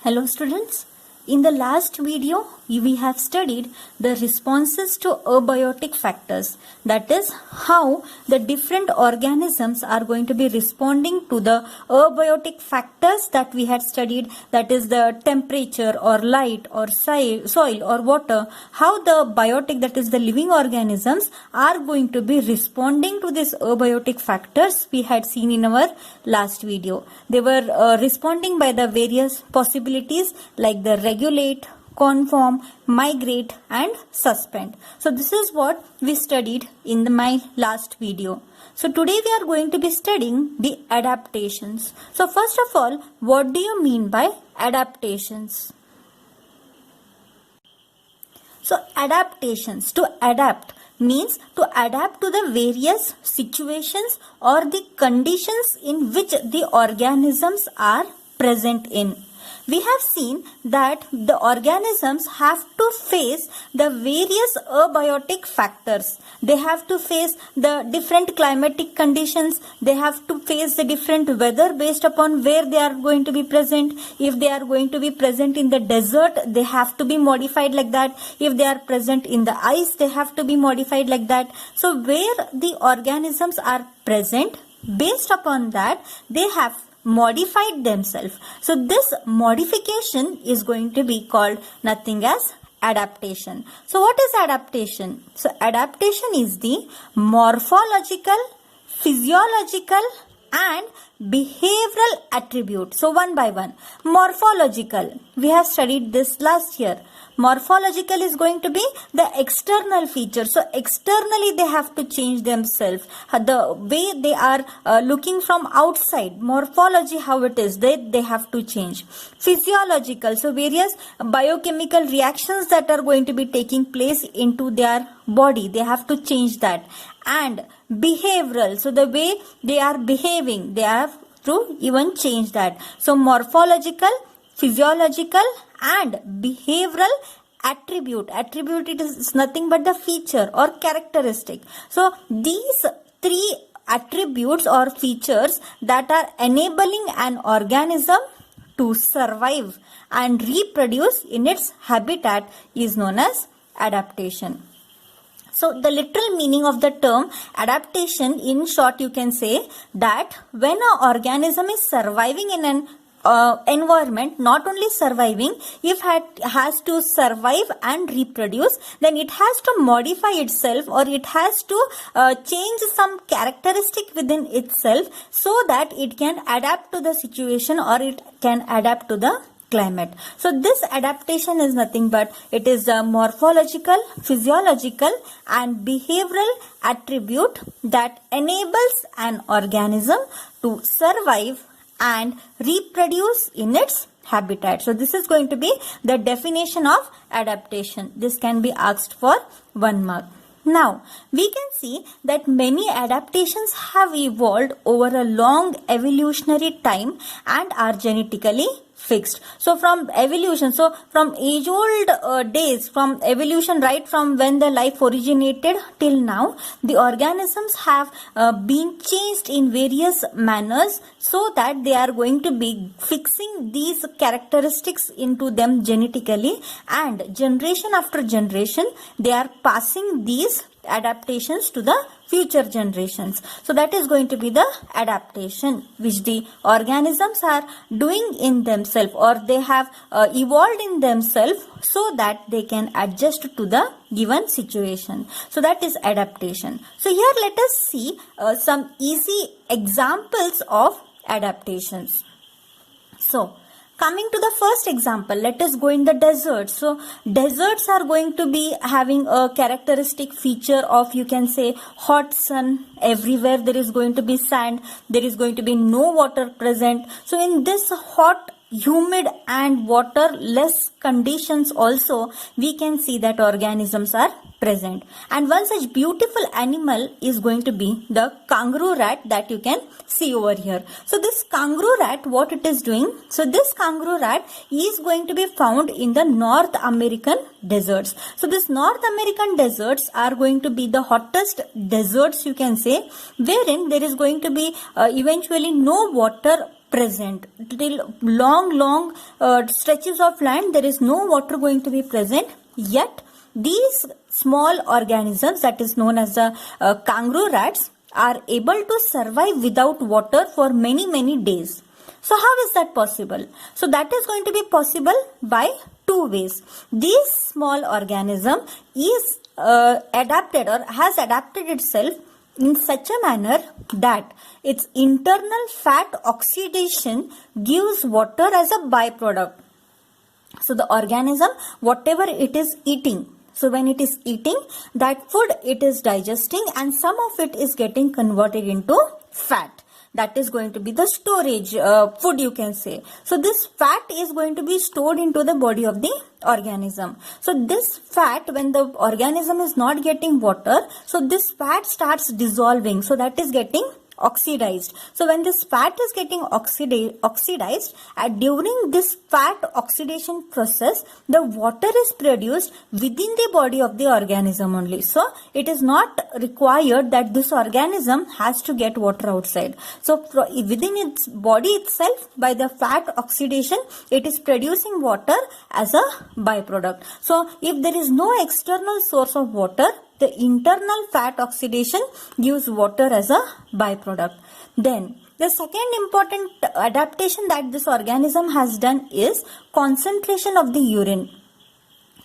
Hello students, in the last video we have studied the responses to abiotic factors, that is how the different organisms are going to be responding to the abiotic factors that we had studied, that is the temperature or light or soil or water, how the biotic, that is the living organisms, are going to be responding to these abiotic factors we had seen in our last video. They were responding by the various possibilities like the regulate, conform, migrate and suspend. So this is what we studied in my last video. So today we are going to be studying the adaptations. So first of all, what do you mean by adaptations? So adaptations, to adapt means to adapt to the various situations or the conditions in which the organisms are present in. We have seen that the organisms have to face the various abiotic factors. They have to face the different climatic conditions. They have to face the different weather based upon where they are going to be present. If they are going to be present in the desert, they have to be modified like that. If they are present in the ice, they have to be modified like that. So where the organisms are present, based upon that, they have modified themselves. So this modification is going to be called nothing as adaptation. So what is adaptation? So adaptation is the morphological, physiological and behavioral attribute. So one by one. Morphological, we have studied this last year. Morphological is going to be the external feature. So externally they have to change themselves. The way they are looking from outside, morphology how it is, they have to change. Physiological, so various biochemical reactions that are going to be taking place into their body, they have to change that. And behavioral, so the way they are behaving, they have to even change that. So morphological, physiological and behavioral attribute. Attribute, it is nothing but the feature or characteristic. So these three attributes or features that are enabling an organism to survive and reproduce in its habitat is known as adaptation. So the literal meaning of the term adaptation, in short, you can say that when an organism is surviving in an environment, not only surviving, if it has to survive and reproduce, then it has to modify itself or it has to change some characteristic within itself so that it can adapt to the situation or it can adapt to the climate. So this adaptation is nothing but it is a morphological, physiological and behavioral attribute that enables an organism to survive and reproduce in its habitat. So this is going to be the definition of adaptation. This can be asked for 1 mark. Now, we can see that many adaptations have evolved over a long evolutionary time and are genetically fixed. So from evolution, so from age old days, from evolution, right from when the life originated till now, the organisms have been changed in various manners so that they are going to be fixing these characteristics into them genetically, and generation after generation they are passing these adaptations to the future generations. So that is going to be the adaptation which the organisms are doing in themselves or they have evolved in themselves so that they can adjust to the given situation. So that is adaptation. So here let us see some easy examples of adaptations. So coming to the first example, let us go in the desert. So deserts are going to be having a characteristic feature of, you can say, hot sun. Everywhere there is going to be sand. There is going to be no water present. So in this hot, humid and waterless conditions also, we can see that organisms are present. And one such beautiful animal is going to be the kangaroo rat that you can see over here. So this kangaroo rat, what it is doing? So this kangaroo rat is going to be found in the North American deserts. So this North American deserts are going to be the hottest deserts, you can say, wherein there is going to be eventually no water present. Till long stretches of land, there is no water going to be present, yet these small organisms, that is known as the kangaroo rats, are able to survive without water for many days. So how is that possible? So that is going to be possible by two ways. This small organism is adapted or has adapted itself in such a manner that its internal fat oxidation gives water as a byproduct. So the organism, whatever it is eating, so when it is eating that food, it is digesting and some of it is getting converted into fat. That is going to be the storage food, you can say. So this fat is going to be stored into the body of the organism. So this fat, when the organism is not getting water, so this fat starts dissolving. So that is getting oxidized. So when this fat is getting oxidized, during this fat oxidation process, the water is produced within the body of the organism only. So it is not required that this organism has to get water outside. So within its body itself, by the fat oxidation, it is producing water as a byproduct. So if there is no external source of water, the internal fat oxidation gives water as a byproduct. Then the second important adaptation that this organism has done is concentration of the urine.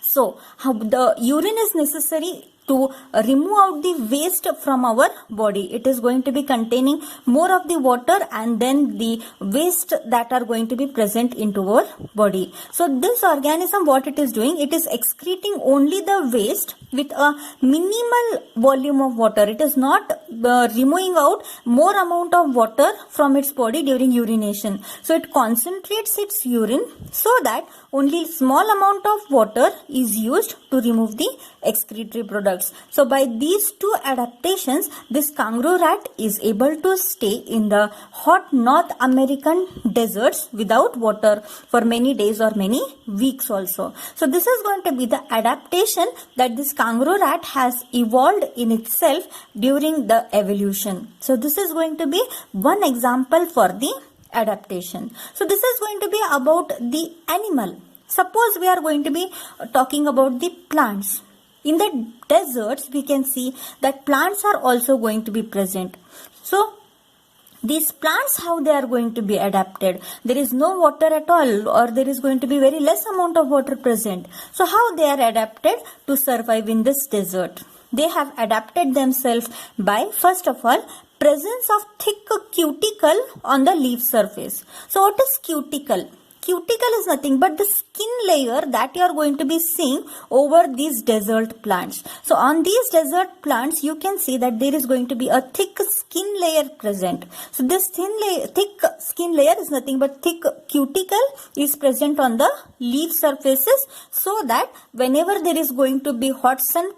So the urine is necessary to remove out the waste from our body. It is going to be containing more of the water and then the waste that are going to be present into our body. So this organism, what it is doing, it is excreting only the waste with a minimal volume of water. It is not removing out more amount of water from its body during urination. So it concentrates its urine so that only small amount of water is used to remove the excretory products. So by these two adaptations, this kangaroo rat is able to stay in the hot North American deserts without water for many days or many weeks also. So this is going to be the adaptation that this kangaroo rat has evolved in itself during the evolution. So this is going to be one example for the adaptation. So this is going to be about the animal. Suppose we are going to be talking about the plants. In the deserts, we can see that plants are also going to be present. So these plants, how they are going to be adapted? There is no water at all, or there is going to be very less amount of water present. So how they are adapted to survive in this desert? They have adapted themselves by, first of all, presence of thick cuticle on the leaf surface. So what is cuticle? Cuticle is nothing but the skin layer that you are going to be seeing over these desert plants. So on these desert plants, you can see that there is going to be a thick skin layer present. So this thick skin layer is nothing but thick cuticle is present on the leaf surfaces, so that whenever there is going to be hot sun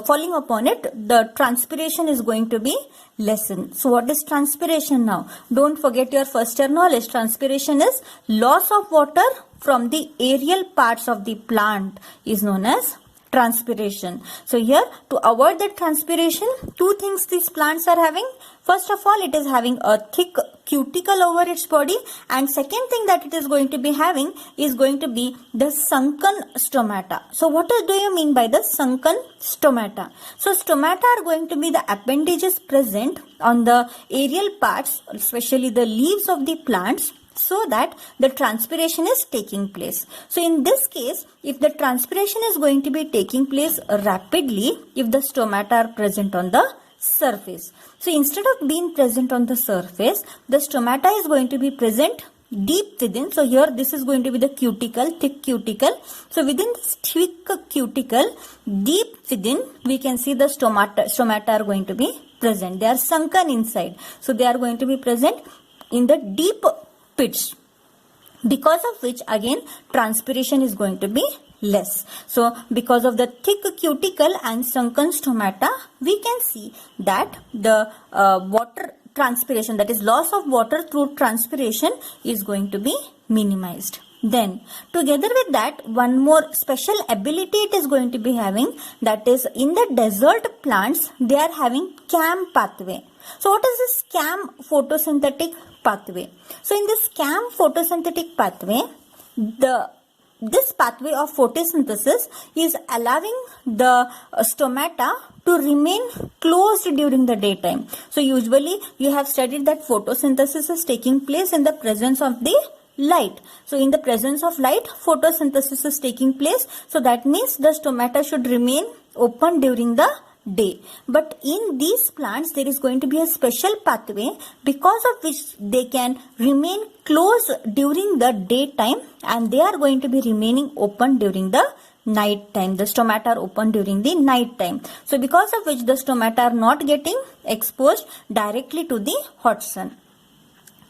falling upon it, the transpiration is going to be lessened. So what is transpiration now? Don't forget your first year knowledge. Transpiration is loss of water from the aerial parts of the plant is known as transpiration. So here, to avoid that transpiration, two things these plants are having. First of all, it is having a thick cuticle over its body, and second thing that it is going to be having is going to be the sunken stomata. So what do you mean by the sunken stomata? So stomata are going to be the appendages present on the aerial parts, especially the leaves of the plants, so that the transpiration is taking place. So in this case, if the transpiration is going to be taking place rapidly, if the stomata are present on the surface. So instead of being present on the surface, the stomata is going to be present deep within. So here this is going to be the cuticle, thick cuticle. So within this thick cuticle, deep within, we can see the stomata are going to be present. They are sunken inside. So they are going to be present in the deep pits, because of which again transpiration is going to be less. So because of the thick cuticle and sunken stomata, we can see that the water transpiration, that is loss of water through transpiration, is going to be minimized. Then, together with that, one more special ability it is going to be having, that is in the desert plants, they are having CAM pathway. So, what is this CAM photosynthetic pathway? So, in this CAM photosynthetic pathway, this pathway of photosynthesis is allowing the stomata to remain closed during the daytime. So, usually you have studied that photosynthesis is taking place in the presence of the light. So, in the presence of light, photosynthesis is taking place. So, that means the stomata should remain open during the day. But in these plants, there is going to be a special pathway because of which they can remain closed during the daytime, and they are going to be remaining open during the night time. The stomata are open during the night time. So, because of which the stomata are not getting exposed directly to the hot sun.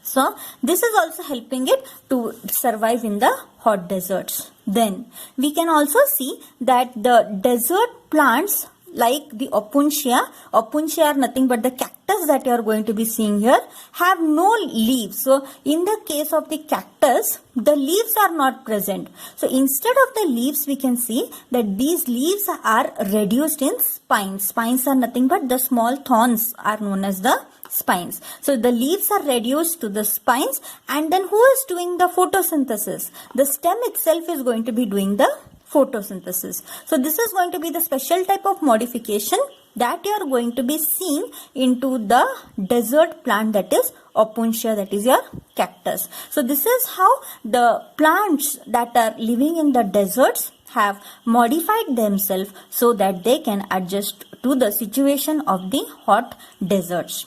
So, this is also helping it to survive in the hot deserts. Then, we can also see that the desert plants like the opuntia are nothing but the cactus that you are going to be seeing here, have no leaves. So, in the case of the cactus, the leaves are not present. So, instead of the leaves, we can see that these leaves are reduced in spines. Spines are nothing but the small thorns are known as the spines. So, the leaves are reduced to the spines, and then who is doing the photosynthesis? The stem itself is going to be doing the photosynthesis. So, this is going to be the special type of modification that you are going to be seeing into the desert plant, that is opuntia, that is your cactus. So, this is how the plants that are living in the deserts have modified themselves so that they can adjust to the situation of the hot deserts.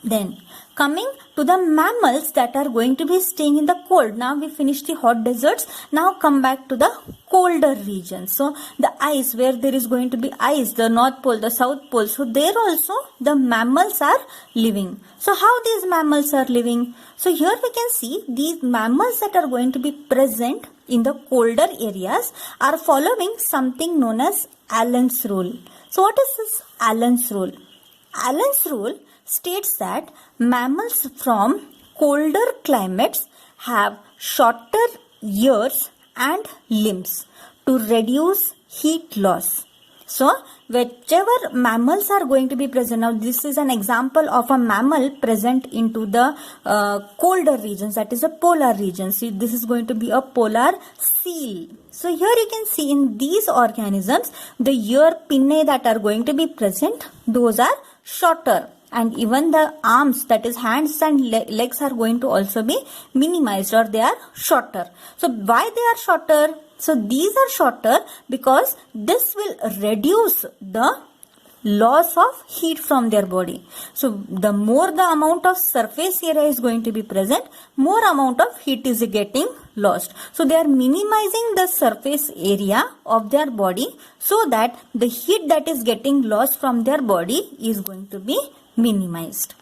Then, coming to the mammals that are going to be staying in the cold. Now we finished the hot deserts. Now come back to the colder regions. So, the ice, where there is going to be ice, the North Pole, the South Pole. So, there also the mammals are living. So, how these mammals are living? So, here we can see these mammals that are going to be present in the colder areas are following something known as Allen's rule. So, what is this Allen's rule? Allen's rule states that mammals from colder climates have shorter ears and limbs to reduce heat loss. So, whichever mammals are going to be present, now this is an example of a mammal present into the colder regions, that is a polar region. See, this is going to be a polar seal. So, here you can see in these organisms, the ear pinnae that are going to be present, those are shorter. And even the arms, that is hands and legs, are going to also be minimized, or they are shorter. So, why they are shorter? So, these are shorter because this will reduce the loss of heat from their body. So, the more the amount of surface area is going to be present, more amount of heat is getting lost. So, they are minimizing the surface area of their body so that the heat that is getting lost from their body is going to be minimized.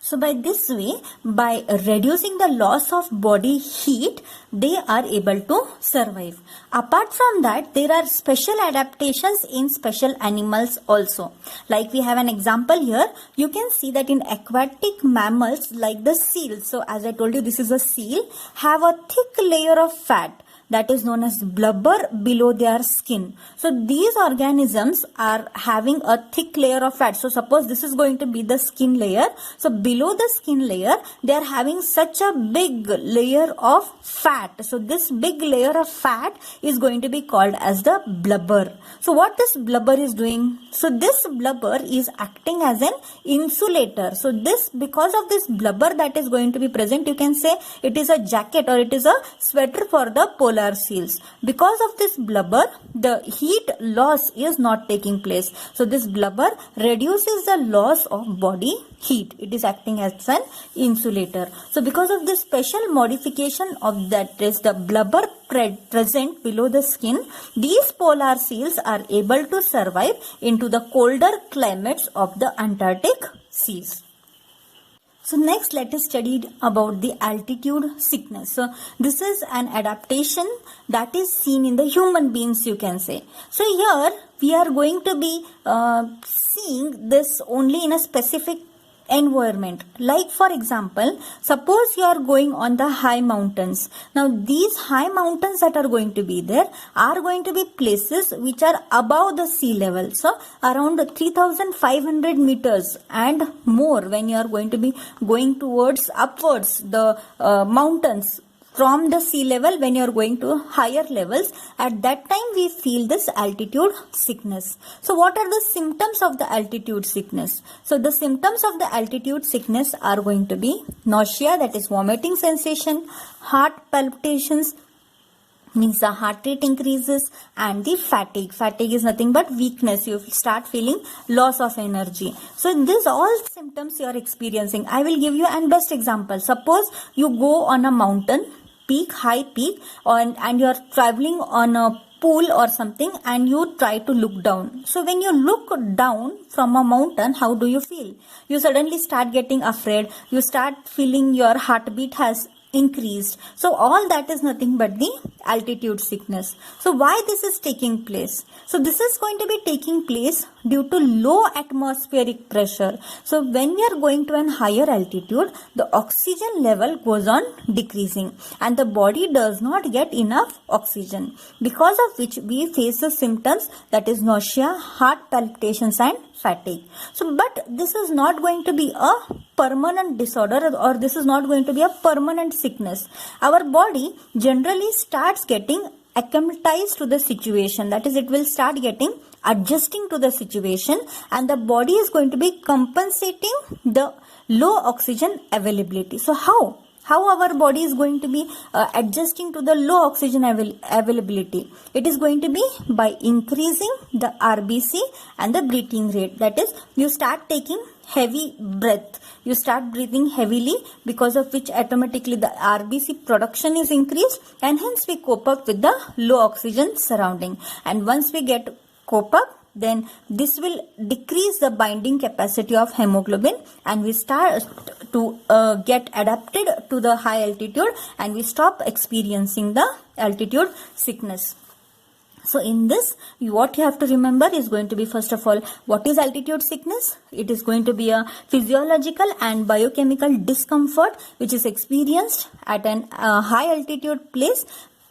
So, by this way, by reducing the loss of body heat, they are able to survive. Apart from that, there are special adaptations in special animals also. Like we have an example here, you can see that in aquatic mammals like the seal. So, as I told you, this is a seal, have a thick layer of fat that is known as blubber below their skin. So, these organisms are having a thick layer of fat. So, suppose this is going to be the skin layer. So, below the skin layer, they are having such a big layer of fat. So, this big layer of fat is going to be called as the blubber. So, what this blubber is doing? So, this blubber is acting as an insulator. So, this, because of this blubber that is going to be present, you can say it is a jacket or it is a sweater for the polar seals. Because of this blubber, the heat loss is not taking place. So, this blubber reduces the loss of body heat. It is acting as an insulator. So, because of this special modification of that is the blubber present below the skin, these polar seals are able to survive into the colder climates of the Antarctic seas. So, next let us study about the altitude sickness. So, this is an adaptation that is seen in the human beings, you can say. So, here we are going to be seeing this only in a specific environment. Like for example, suppose you are going on the high mountains. Now these high mountains that are going to be there are going to be places which are above the sea level. So around 3,500 meters and more when you are going to be going towards upwards the mountains from the sea level. When you are going to higher levels, at that time we feel this altitude sickness. So what are the symptoms of the altitude sickness? So the symptoms of the altitude sickness are going to be nausea, that is vomiting sensation, heart palpitations, means the heart rate increases, and the fatigue. Fatigue is nothing but weakness. You start feeling loss of energy. So these all symptoms you are experiencing. I will give you an best example. Suppose you go on a mountain peak, high peak, and you are traveling on a pool or something, and you try to look down. So when you look down from a mountain, how do you feel? You suddenly start getting afraid. You start feeling your heartbeat has increased. So all that is nothing but the altitude sickness. So why this is taking place? So this is going to be taking place due to low atmospheric pressure. So when we are going to an higher altitude, the oxygen level goes on decreasing and the body does not get enough oxygen, because of which we face the symptoms, that is nausea, heart palpitations and fatigue. So but this is not going to be a permanent disorder, or this is not going to be a permanent sickness. Our body generally starts getting acclimatized to the situation, that is it will start getting adjusting to the situation, and the body is going to be compensating the low oxygen availability. So how our body is going to be adjusting to the low oxygen availability? It is going to be by increasing the RBC and the breathing rate. That is, you start taking heavy breath. You start breathing heavily, because of which automatically the RBC production is increased, and hence we cope up with the low oxygen surrounding. And once we get cope up, then this will decrease the binding capacity of hemoglobin, and we start to get adapted to the high altitude, and we stop experiencing the altitude sickness. So in this, what you have to remember is going to be, first of all, what is altitude sickness? It is going to be a physiological and biochemical discomfort which is experienced at an high altitude place.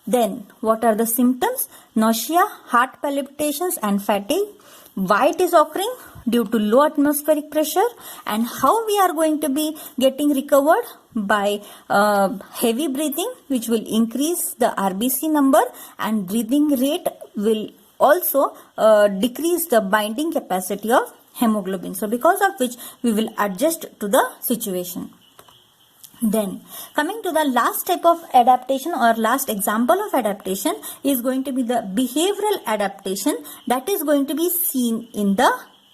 Then what are the symptoms? Nausea, heart palpitations and fatigue. Why it is occurring? Due to low atmospheric pressure. And how we are going to be getting recovered? By heavy breathing, which will increase the RBC number, and breathing rate will also decrease the binding capacity of hemoglobin. So because of which we will adjust to the situation. Then coming to the last type of adaptation or last example of adaptation is going to be the behavioral adaptation that is going to be seen in the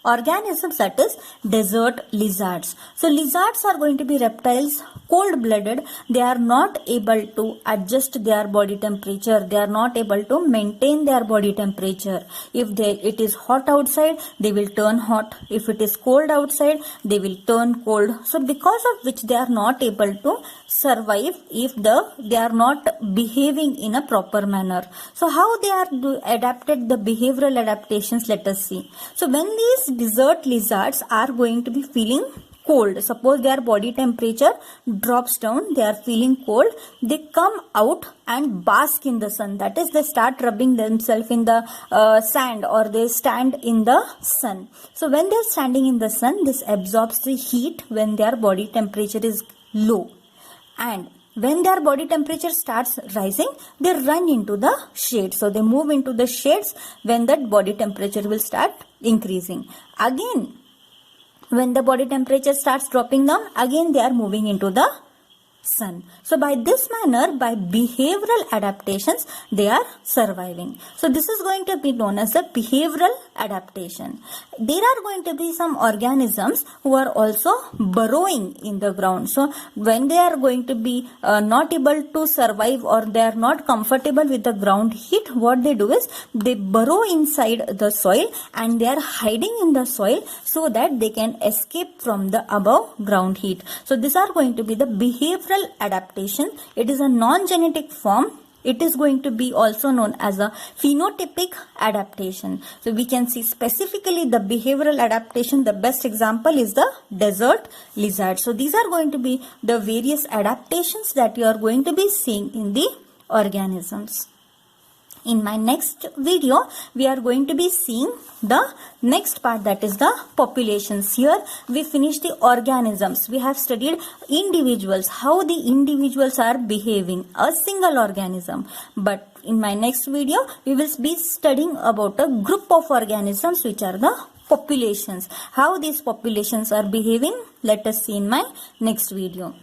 organisms, that is desert lizards. So lizards are going to be reptiles, cold-blooded. They are not able to adjust their body temperature. They are not able to maintain their body temperature. If it is hot outside, they will turn hot. If it is cold outside, they will turn cold. So because of which they are not able to survive if they are not behaving in a proper manner. So how they are adapted, the behavioral adaptations, let us see. So when these desert lizards are going to be feeling cold, suppose their body temperature drops down, they are feeling cold, they come out and bask in the sun. That is, they start rubbing themselves in the sand, or they stand in the sun. So when they are standing in the sun, this absorbs the heat when their body temperature is low. And when their body temperature starts rising, they run into the shade. So they move into the shades when that body temperature will start increasing. Again, when the body temperature starts dropping down, again they are moving into the sun. So by this manner, by behavioral adaptations, they are surviving. So this is going to be known as the behavioral adaptation. There are going to be some organisms who are also burrowing in the ground. So when they are going to be not able to survive, or they are not comfortable with the ground heat, what they do is they burrow inside the soil and they are hiding in the soil so that they can escape from the above ground heat. So these are going to be the behavioral adaptation. It is a non-genetic form It is going to be also known as a phenotypic adaptation. So we can see specifically the behavioral adaptation. The best example is the desert lizard. So these are going to be the various adaptations that you are going to be seeing in the organisms. In my next video, we are going to be seeing the next part, that is the populations. Here we finish the organisms. We have studied individuals, how the individuals are behaving, a single organism. But in my next video, we will be studying about a group of organisms, which are the populations. How these populations are behaving, let us see in my next video.